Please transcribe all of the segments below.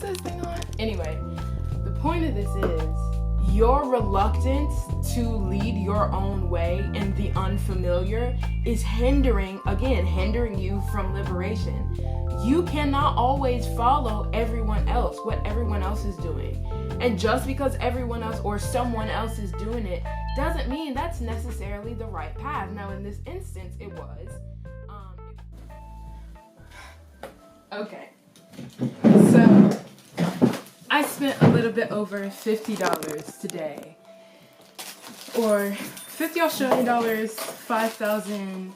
this thing on? Anyway, the point of this is your reluctance to lead your own way in the unfamiliar is hindering you from liberation. You cannot always follow everyone else, what everyone else is doing. And just because everyone else or someone else is doing it doesn't mean that's necessarily the right path. Now, in this instance, it was. Okay. So, I spent a little bit over $50 today. Or 50 Australian dollars, 5,000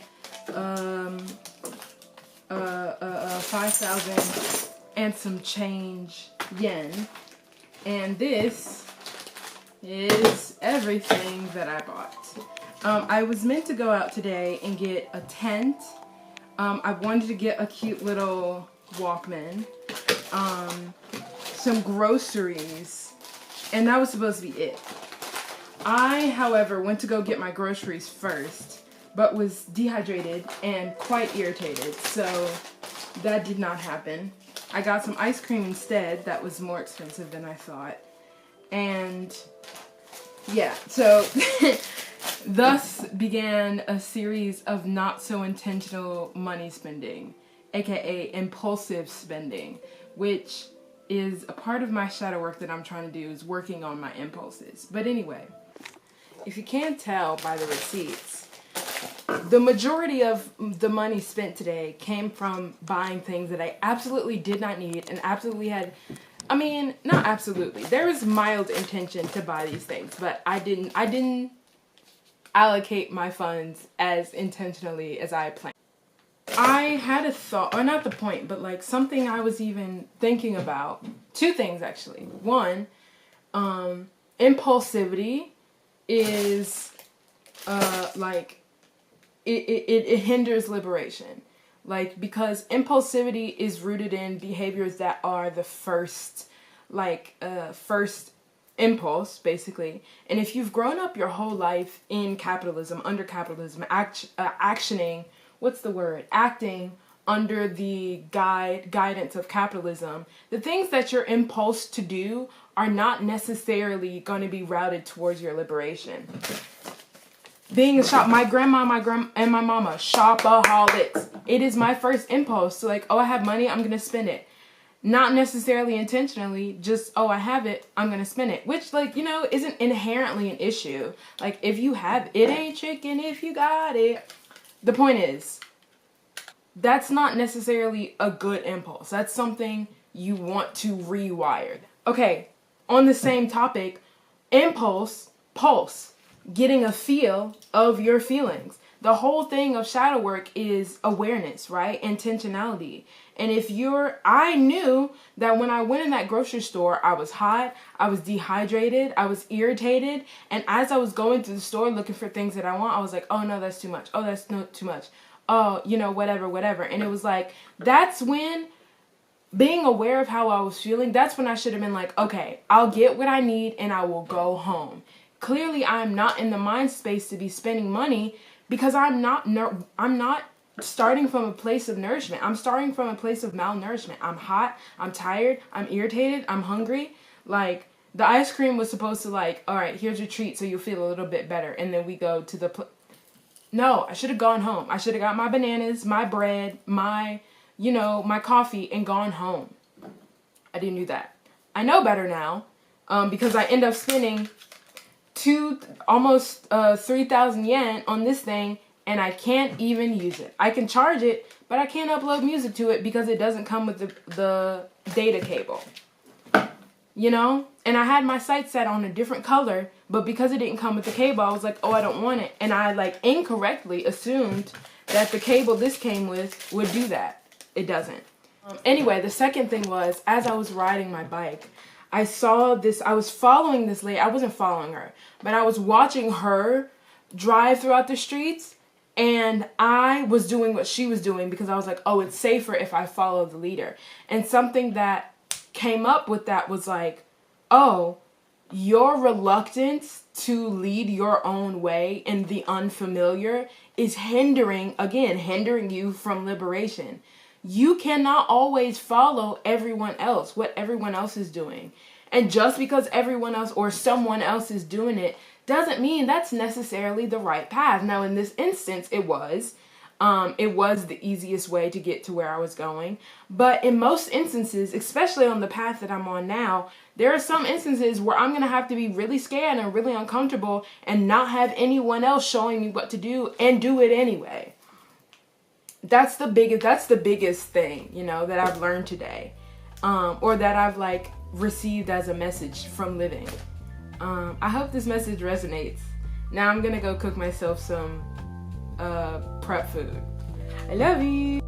and some change yen. And this is everything that I bought. I was meant to go out today and get a tent. I wanted to get a cute little Walkman, some groceries, and that was supposed to be it. I, however, went to go get my groceries first, but was dehydrated and quite irritated, so that did not happen. I got some ice cream instead. That was more expensive than I thought. And yeah, so thus began a series of not so intentional money spending, aka impulsive spending, which is a part of my shadow work that I'm trying to do, is working on my impulses. But anyway, if you can't tell by the receipts, the majority of the money spent today came from buying things that I absolutely did not need and absolutely had, I mean, not absolutely. There was mild intention to buy these things, but I didn't allocate my funds as intentionally as I planned. I had a thought, or not the point, but like something I was even thinking about. Two things actually. One, impulsivity is like it hinders liberation. Like, because impulsivity is rooted in behaviors that are the first impulse, basically. And if you've grown up your whole life in capitalism, under capitalism, acting under the guidance of capitalism, the things that you're impulsed to do are not necessarily going to be routed towards your liberation. Being a my grandma and my mama, shopaholics. It is my first impulse to like, oh, I have money, I'm going to spend it. Not necessarily intentionally, just, oh, I have it, I'm going to spend it. Which, like, you know, isn't inherently an issue. Like, if you have it, ain't chicken if you got it. The point is, that's not necessarily a good impulse. That's something you want to rewire. Okay, on the same topic, pulse. Getting a feel of your feelings. The whole thing of shadow work is awareness, right? Intentionality. And I knew that when I went in that grocery store, I was hot, I was dehydrated, I was irritated. And as I was going through the store looking for things that I want, I was like, oh no, that's too much. Oh, that's not too much. Oh, you know, whatever. And it was like, that's when, being aware of how I was feeling, that's when I should have been like, okay, I'll get what I need and I will go home. Clearly, I'm not in the mind space to be spending money because I'm not starting from a place of nourishment. I'm starting from a place of malnourishment. I'm hot, I'm tired, I'm irritated, I'm hungry. Like, the ice cream was supposed to like, all right, here's your treat so you'll feel a little bit better. And then we go to No, I should have gone home. I should have got my bananas, my bread, my coffee and gone home. I didn't do that. I know better now because I end up spending almost 3,000 yen on this thing, and I can't even use it. I can charge it, but I can't upload music to it because it doesn't come with the data cable. You know? And I had my site set on a different color, but because it didn't come with the cable, I was like, oh, I don't want it. And I like incorrectly assumed that the cable this came with would do that. It doesn't. Anyway, the second thing was, as I was riding my bike, I was following this lady. I wasn't following her, but I was watching her drive throughout the streets, and I was doing what she was doing because I was like, oh, it's safer if I follow the leader. And something that came up with that was like, oh, your reluctance to lead your own way in the unfamiliar is hindering you from liberation. you cannot always follow everyone else, what everyone else is doing. And just because everyone else or someone else is doing it doesn't mean that's necessarily the right path. Now, in this instance, it was the easiest way to get to where I was going. But in most instances, especially on the path that I'm on now, there are some instances where I'm going to have to be really scared and really uncomfortable and not have anyone else showing me what to do and do it anyway. That's the biggest thing, you know, that I've learned today. Or that I've like received as a message from living. I hope this message resonates. Now I'm going to go cook myself some prep food. I love you.